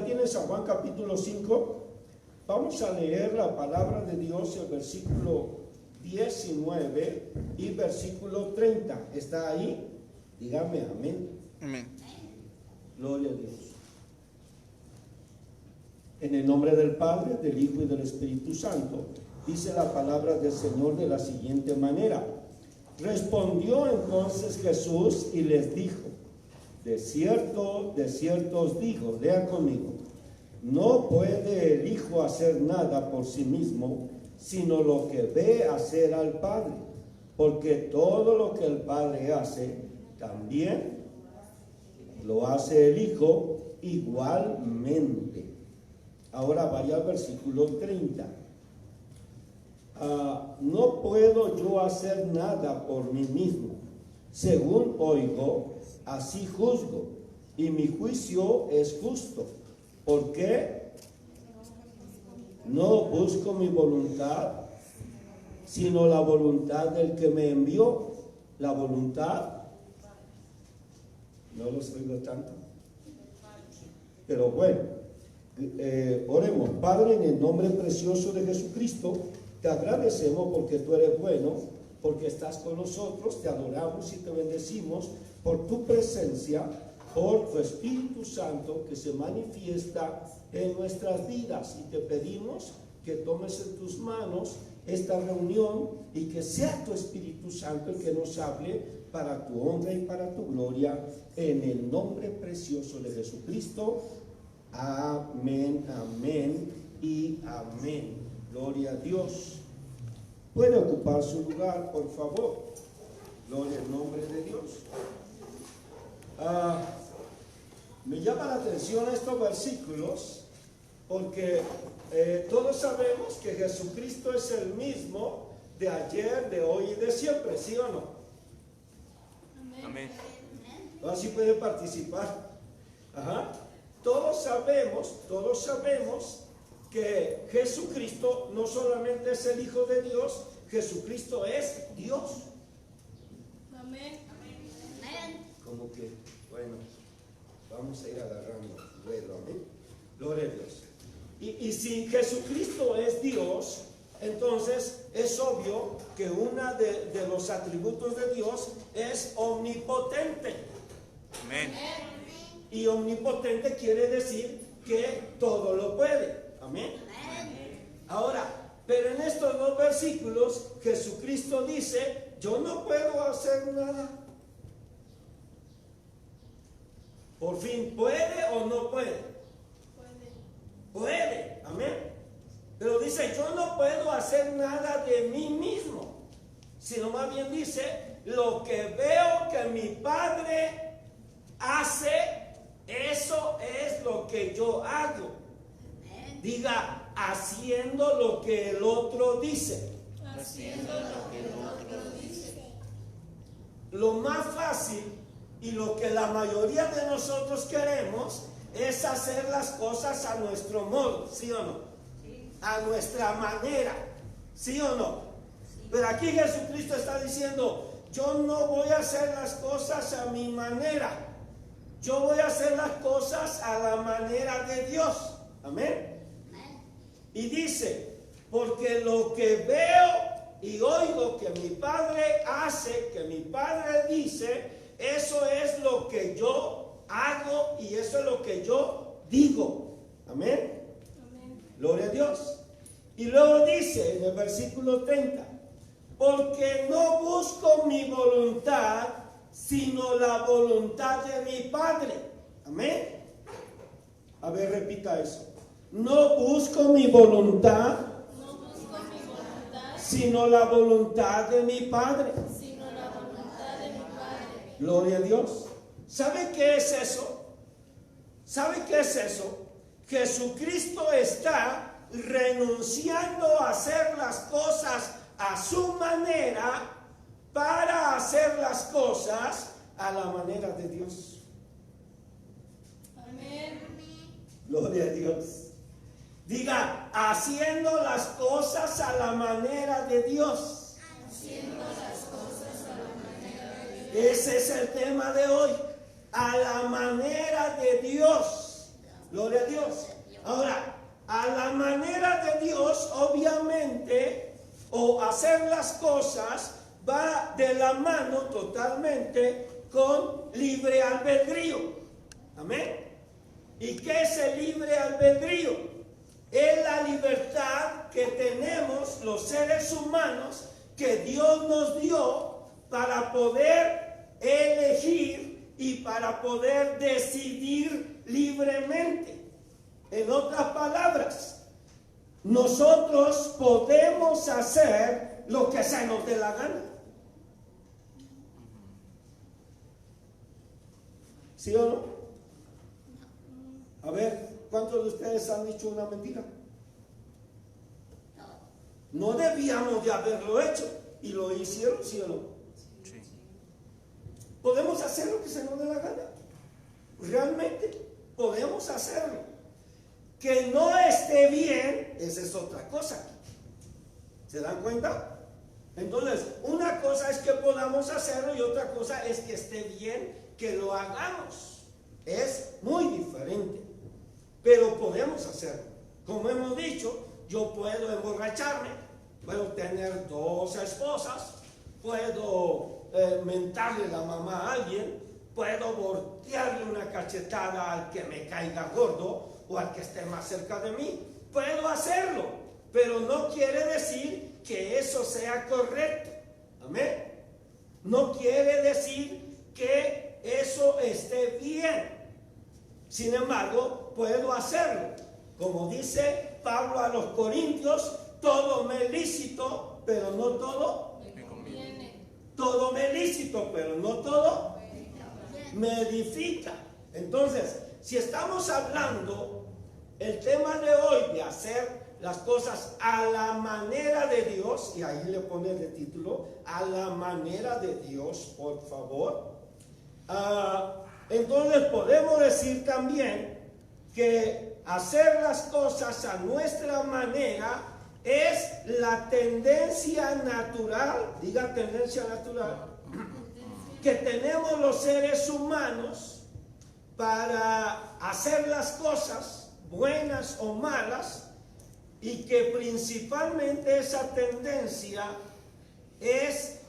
¿Tienes San Juan capítulo 5? Vamos a leer la palabra de Dios, el versículo 19 y versículo 30. ¿Está ahí? Dígame amén. Amén. Gloria a Dios. En el nombre del Padre, del Hijo y del Espíritu Santo, dice la palabra del Señor de la siguiente manera. Respondió entonces Jesús y les dijo: de cierto os digo, lean conmigo, no puede el Hijo hacer nada por sí mismo, sino lo que ve hacer al Padre, porque todo lo que el Padre hace, también lo hace el Hijo igualmente. Ahora vaya al versículo 30. No puedo yo hacer nada por mí mismo. Según oigo, así juzgo, y mi juicio es justo. ¿Por qué? No busco mi voluntad, sino la voluntad del que me envió. La voluntad, no los oigo tanto, pero bueno, oremos. Padre, en el nombre precioso de Jesucristo, te agradecemos porque tú eres bueno, porque estás con nosotros, te adoramos y te bendecimos por tu presencia, por tu Espíritu Santo que se manifiesta en nuestras vidas, y te pedimos que tomes en tus manos esta reunión y que sea tu Espíritu Santo el que nos hable para tu honra y para tu gloria, en el nombre precioso de Jesucristo. Amén, amén y amén. Gloria a Dios. Puede ocupar su lugar, por favor. Gloria al nombre de Dios. Me llama la atención estos versículos porque todos sabemos que Jesucristo es el mismo de ayer, de hoy y de siempre, ¿sí o no? Amén. Así puede participar. Ajá. Todos sabemos que Jesucristo no solamente es el Hijo de Dios, Jesucristo es Dios. Amén. Como que, bueno, vamos a ir agarrando vuelo, amén. Gloria a Dios. Y si Jesucristo es Dios, entonces es obvio que uno de los atributos de Dios es omnipotente. Amén. Y omnipotente quiere decir que todo lo puede. Amén. Ahora, pero en estos dos versículos Jesucristo dice: yo no puedo hacer nada. Por fin, ¿puede o no puede? Puede, amén. Pero dice: yo no puedo hacer nada de mí mismo, sino más bien dice: lo que veo que mi Padre hace, eso es lo que yo hago. Diga: haciendo lo que el otro dice. Haciendo lo que el otro dice. Lo más fácil y lo que la mayoría de nosotros queremos es hacer las cosas a nuestro modo, ¿sí o no? Sí. A nuestra manera, ¿sí o no? Sí. Pero aquí Jesucristo está diciendo: yo no voy a hacer las cosas a mi manera, yo voy a hacer las cosas a la manera de Dios. Amén. Y dice: porque lo que veo y oigo que mi Padre hace, que mi Padre dice, eso es lo que yo hago y eso es lo que yo digo. Amén. Amén. Gloria a Dios. Y luego dice en el versículo 30: porque no busco mi voluntad, sino la voluntad de mi Padre. Amén. A ver, repita eso. No busco mi voluntad, sino la voluntad de mi Padre. Gloria a Dios. ¿Sabe qué es eso? ¿Sabe qué es eso? Jesucristo está renunciando a hacer las cosas a su manera para hacer las cosas a la manera de Dios. Amén. Gloria a Dios. Diga: haciendo las cosas a la manera de Dios. Haciendo las cosas a la manera de Dios. Ese es el tema de hoy. A la manera de Dios. Gloria a Dios. Ahora, a la manera de Dios, obviamente, o hacer las cosas va de la mano totalmente con libre albedrío. Amén. ¿Y qué es el libre albedrío? Es la libertad que tenemos los seres humanos que Dios nos dio para poder elegir y para poder decidir libremente. En otras palabras, nosotros podemos hacer lo que se nos dé la gana. ¿Sí o no? A ver, ¿cuántos de ustedes han dicho una mentira? No debíamos de haberlo hecho y lo hicieron, ¿sí o no? Sí. Podemos hacer lo que se nos dé la gana. Realmente podemos hacerlo. Que no esté bien, esa es otra cosa. ¿Se dan cuenta? Entonces, una cosa es que podamos hacerlo y otra cosa es que esté bien que lo hagamos. Es muy diferente. Pero podemos hacerlo. Como hemos dicho, yo puedo emborracharme, puedo tener 2 esposas, puedo mentarle la mamá a alguien, puedo voltearle una cachetada al que me caiga gordo o al que esté más cerca de mí. Puedo hacerlo, pero no quiere decir que eso sea correcto. Amén. No quiere decir que eso esté bien. Sin embargo, puedo hacerlo. Como dice Pablo a los Corintios, todo me es lícito, pero no todo Me conviene. todo me es lícito, pero no todo me edifica. Entonces, si estamos hablando el tema de hoy de hacer las cosas a la manera de Dios, y ahí le pone de título, a la manera de Dios, por favor. Entonces podemos decir también que hacer las cosas a nuestra manera es la tendencia natural, diga tendencia natural, que tenemos los seres humanos para hacer las cosas, buenas o malas, y que principalmente esa tendencia es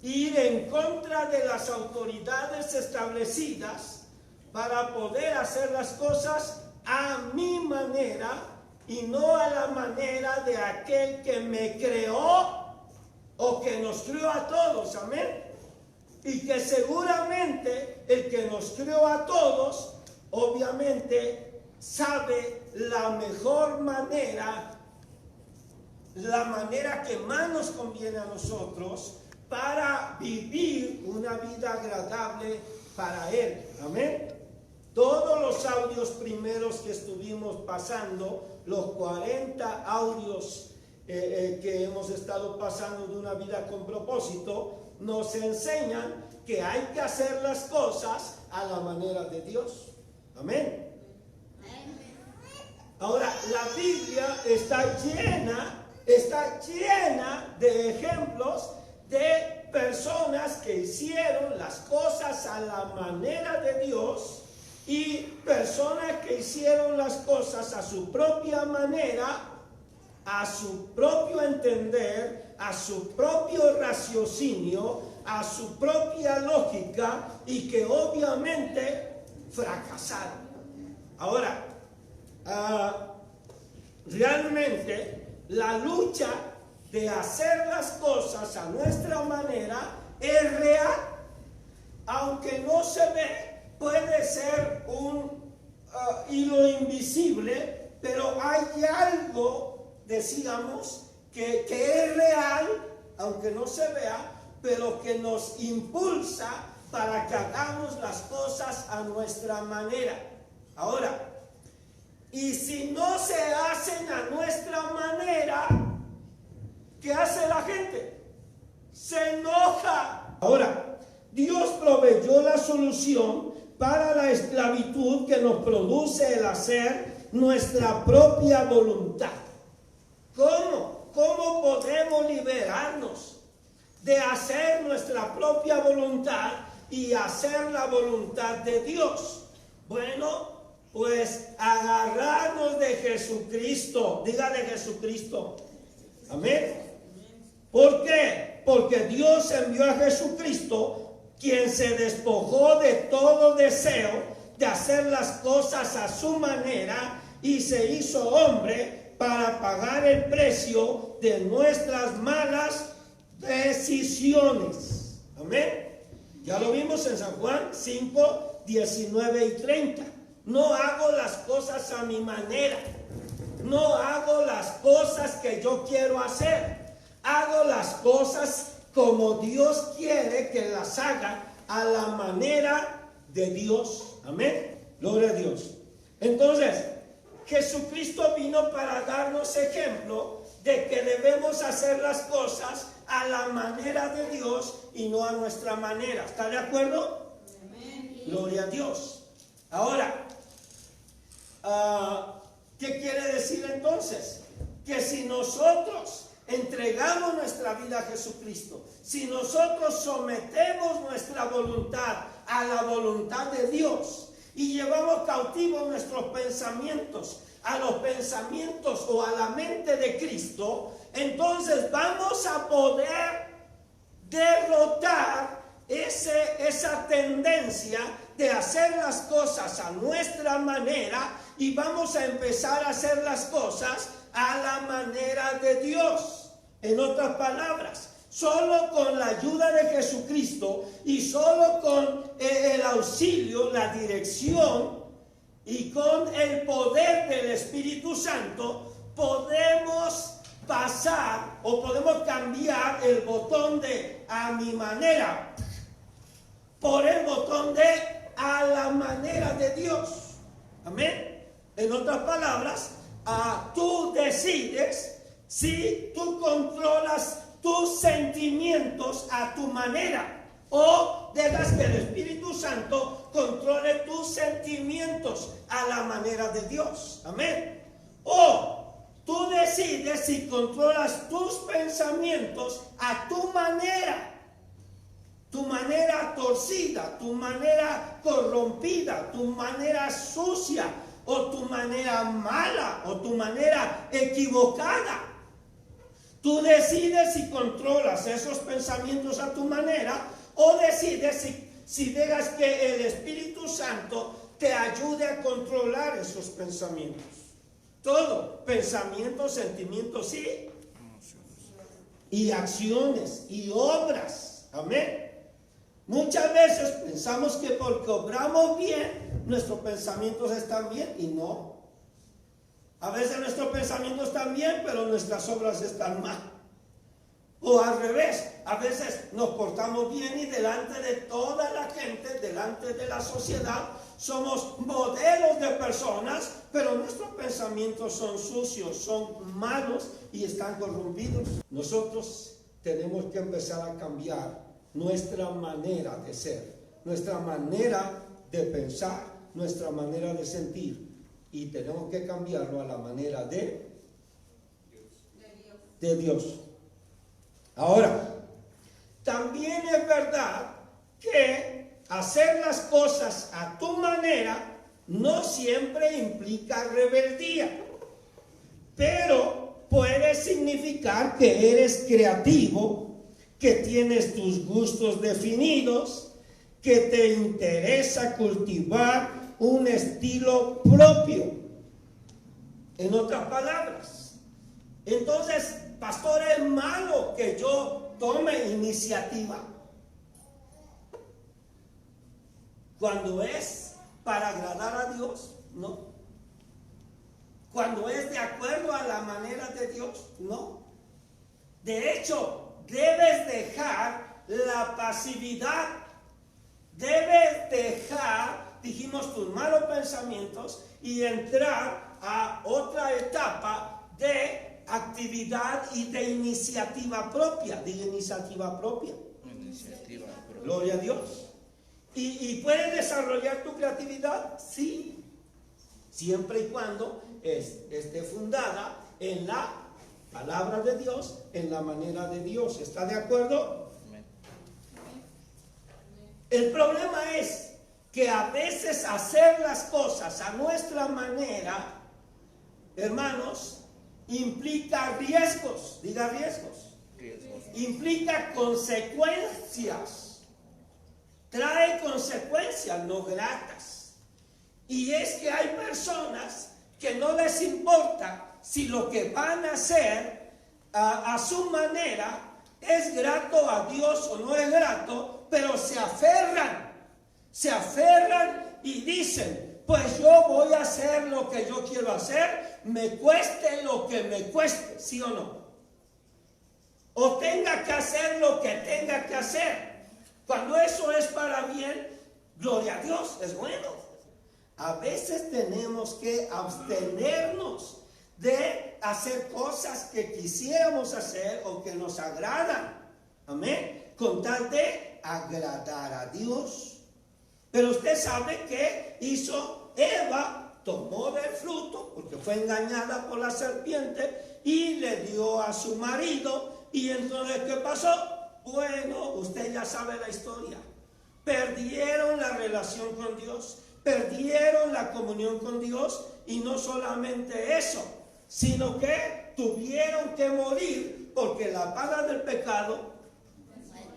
ir en contra de las autoridades establecidas para poder hacer las cosas a mi manera y no a la manera de aquel que me creó o que nos creó a todos, amén. Y que seguramente el que nos creó a todos, obviamente, sabe la mejor manera, la manera que más nos conviene a nosotros para vivir una vida agradable para Él. Amén. Todos los audios primeros que estuvimos pasando, los 40 audios que hemos estado pasando de una vida con propósito, nos enseñan que hay que hacer las cosas a la manera de Dios. Amén. Ahora, la Biblia está llena de ejemplos de personas que hicieron las cosas a la manera de Dios y personas que hicieron las cosas a su propia manera, a su propio entender, a su propio raciocinio, a su propia lógica y que obviamente fracasaron. Ahora, realmente la lucha de hacer las cosas a nuestra manera es real, aunque no se ve, puede ser un hilo invisible, pero hay algo, decíamos, que es real, aunque no se vea, pero que nos impulsa para que hagamos las cosas a nuestra manera. Ahora, y si no se hacen a nuestra manera, ¿qué hace la gente? Se enoja. Ahora, Dios proveyó la solución para la esclavitud que nos produce el hacer nuestra propia voluntad. ¿Cómo? ¿Cómo podemos liberarnos de hacer nuestra propia voluntad y hacer la voluntad de Dios? Bueno, Pues agarrarnos de Jesucristo. Diga de Jesucristo. Amén. ¿Por qué? Porque Dios envió a Jesucristo, quien se despojó de todo deseo de hacer las cosas a su manera y se hizo hombre para pagar el precio de nuestras malas decisiones. Amén. Ya lo vimos en San Juan 5, 19 y 30. No hago las cosas a mi manera. No hago las cosas que yo quiero hacer. Hago las cosas como Dios quiere que las haga, a la manera de Dios. Amén. Gloria a Dios. Entonces, Jesucristo vino para darnos ejemplo de que debemos hacer las cosas a la manera de Dios y no a nuestra manera. ¿Está de acuerdo? Amén. Gloria a Dios. Ahora, ¿qué quiere decir entonces? Que si nosotros entregamos nuestra vida a Jesucristo, si nosotros sometemos nuestra voluntad a la voluntad de Dios y llevamos cautivos nuestros pensamientos a los pensamientos o a la mente de Cristo, entonces vamos a poder derrotar esa tendencia de hacer las cosas a nuestra manera y vamos a empezar a hacer las cosas a la manera de Dios. En otras palabras, solo con la ayuda de Jesucristo y solo con el auxilio, la dirección y con el poder del Espíritu Santo podemos pasar o podemos cambiar el botón de a mi manera por el botón de a la manera de Dios. Amén. En otras palabras, tú decides si tú controlas tus sentimientos a tu manera o dejas que el Espíritu Santo controle tus sentimientos a la manera de Dios. Amén. O tú decides si controlas tus pensamientos a tu manera torcida, tu manera corrompida, tu manera sucia, o tu manera mala, o tu manera equivocada. Tú decides si controlas esos pensamientos a tu manera o decides si dejas que el Espíritu Santo te ayude a controlar esos pensamientos. Todo, pensamientos, sentimientos y acciones y obras. Amén. Muchas veces pensamos que porque obramos bien, nuestros pensamientos están bien y no. A veces nuestros pensamientos están bien, pero nuestras obras están mal. O al revés, a veces nos portamos bien y delante de toda la gente, delante de la sociedad, somos modelos de personas, pero nuestros pensamientos son sucios, son malos y están corrompidos. Nosotros tenemos que empezar a cambiar nuestra manera de ser, nuestra manera de pensar, nuestra manera de sentir. Y tenemos que cambiarlo a la manera de Dios. Ahora, también es verdad que hacer las cosas a tu manera no siempre implica rebeldía, pero puede significar que eres creativo, que tienes tus gustos definidos, que te interesa cultivar un estilo propio. En otras palabras, entonces, pastor, ¿es malo que yo tome iniciativa cuando es para agradar a Dios? No. Cuando es de acuerdo a la manera de Dios, no. De hecho, debes dejar la pasividad, debes dejar, dijimos, tus malos pensamientos y entrar a otra etapa de actividad y de iniciativa propia. De iniciativa propia. Gloria a Dios. ¿Y puedes desarrollar tu creatividad? Sí. Siempre y cuando esté fundada en la palabra de Dios, en la manera de Dios. ¿Está de acuerdo? El problema es que a veces hacer las cosas a nuestra manera, hermanos, implica riesgos. Diga riesgos. Implica consecuencias. Trae consecuencias no gratas. Y es que hay personas que no les importa si lo que van a hacer a su manera es grato a Dios o no es grato, pero se aferran y dicen, pues yo voy a hacer lo que yo quiero hacer, me cueste lo que me cueste, ¿sí o no? O tenga que hacer lo que tenga que hacer. Cuando eso es para bien, gloria a Dios, es bueno. A veces tenemos que abstenernos de hacer cosas que quisiéramos hacer o que nos agradan. Amén. Con tal de agradar a Dios. Pero usted sabe que hizo Eva, tomó del fruto, porque fue engañada por la serpiente, y le dio a su marido. Y entonces, ¿qué pasó? Bueno, usted ya sabe la historia. Perdieron la relación con Dios, perdieron la comunión con Dios, y no solamente eso, sino que tuvieron que morir, porque la paga del pecado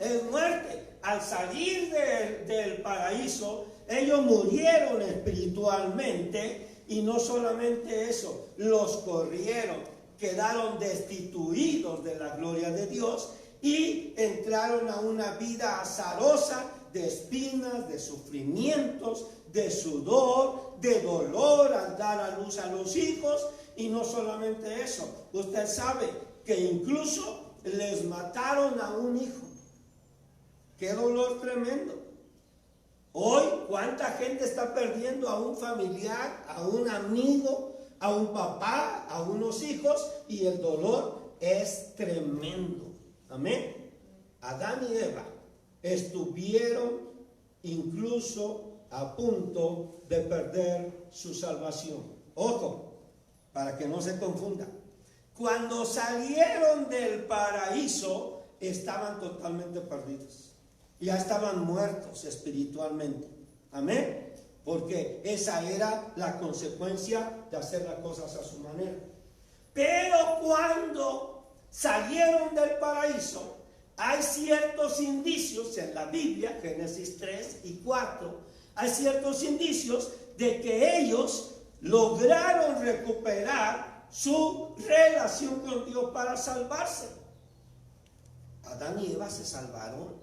es muerte. Al salir del paraíso, ellos murieron espiritualmente, y no solamente eso, los corrieron, quedaron destituidos de la gloria de Dios y entraron a una vida azarosa de espinas, de sufrimientos, de sudor, de dolor al dar a luz a los hijos. Y no solamente eso, usted sabe que incluso les mataron a un hijo. ¡Qué dolor tremendo! Hoy, ¿cuánta gente está perdiendo a un familiar, a un amigo, a un papá, a unos hijos? Y el dolor es tremendo. Amén. Adán y Eva estuvieron incluso a punto de perder su salvación. Ojo, para que no se confunda. Cuando salieron del paraíso, estaban totalmente perdidos. Ya estaban muertos espiritualmente. Amén. Porque esa era la consecuencia de hacer las cosas a su manera. Pero cuando salieron del paraíso, hay ciertos indicios en la Biblia, Génesis 3 y 4, hay ciertos indicios de que ellos lograron recuperar su relación con Dios para salvarse. Adán y Eva se salvaron.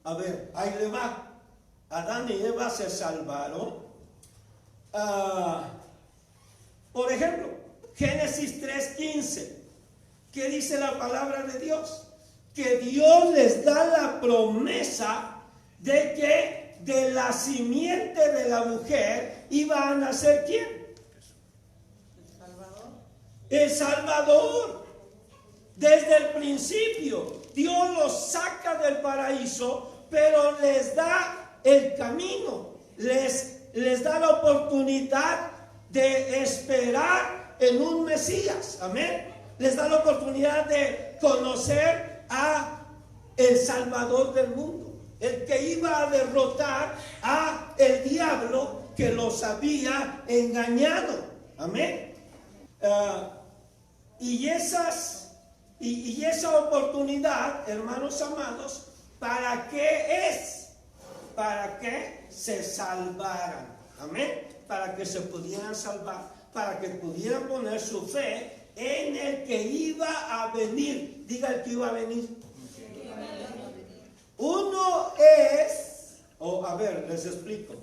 A ver, ahí le va. Adán y Eva se salvaron. Por ejemplo, Génesis 3:15. ¿Qué dice la palabra de Dios? Que Dios les da la promesa de que de la simiente de la mujer iba a nacer ¿quién? El Salvador. El Salvador. Desde el principio, Dios los saca del paraíso, pero les da el camino, les da la oportunidad de esperar en un Mesías. Amén. Les da la oportunidad de conocer a el Salvador del mundo, el que iba a derrotar a el diablo que los había engañado. Amén. Y esa oportunidad, hermanos amados, ¿para qué es? Para que se salvaran. Amén. Para que se pudieran salvar, para que pudieran poner su fe en el que iba a venir. Diga el que iba a venir. Uno es, a ver, les explico.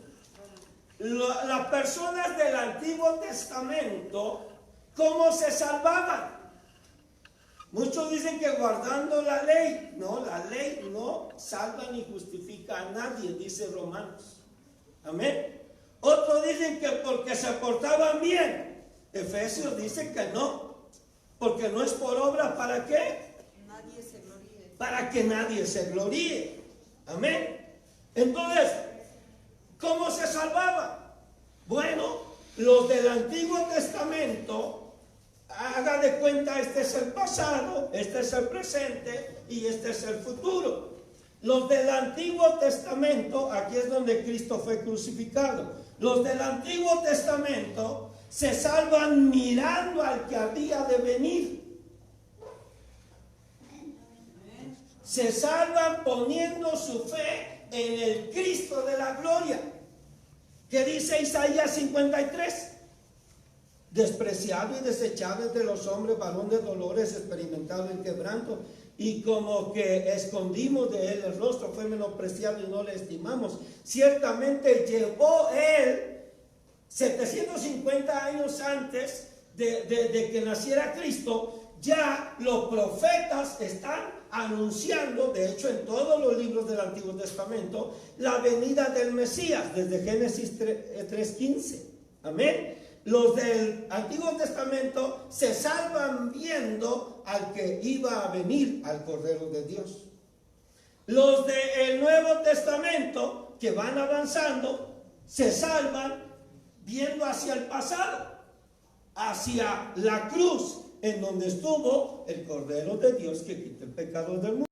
Las personas del Antiguo Testamento, ¿cómo se salvaban? Muchos dicen que guardando la ley. No, la ley no salva ni justifica a nadie, dice Romanos. Amén. Otros dicen que porque se portaban bien. Efesios dice que no, porque no es por obra. ¿Para qué? Nadie se gloríe. Para que nadie se gloríe. Amén. Entonces, ¿cómo se salvaba? Bueno, los del Antiguo Testamento, haga de cuenta, este es el pasado, este es el presente y este es el futuro. Los del Antiguo Testamento, aquí es donde Cristo fue crucificado. Los del Antiguo Testamento se salvan mirando al que había de venir. Se salvan poniendo su fe en el Cristo de la gloria. ¿Qué dice Isaías 53? Despreciado y desechado entre los hombres, varón de dolores, experimentado en quebranto, y como que escondimos de él el rostro, fue menospreciado y no le estimamos. Ciertamente llevó él 750 años antes de que naciera Cristo. Ya los profetas están anunciando, de hecho en todos los libros del Antiguo Testamento, la venida del Mesías, desde Génesis 3:15. Amén. Los del Antiguo Testamento se salvan viendo al que iba a venir, al Cordero de Dios. Los del Nuevo Testamento, que van avanzando, se salvan viendo hacia el pasado, hacia la cruz, en donde estuvo el Cordero de Dios que quita el pecado del mundo.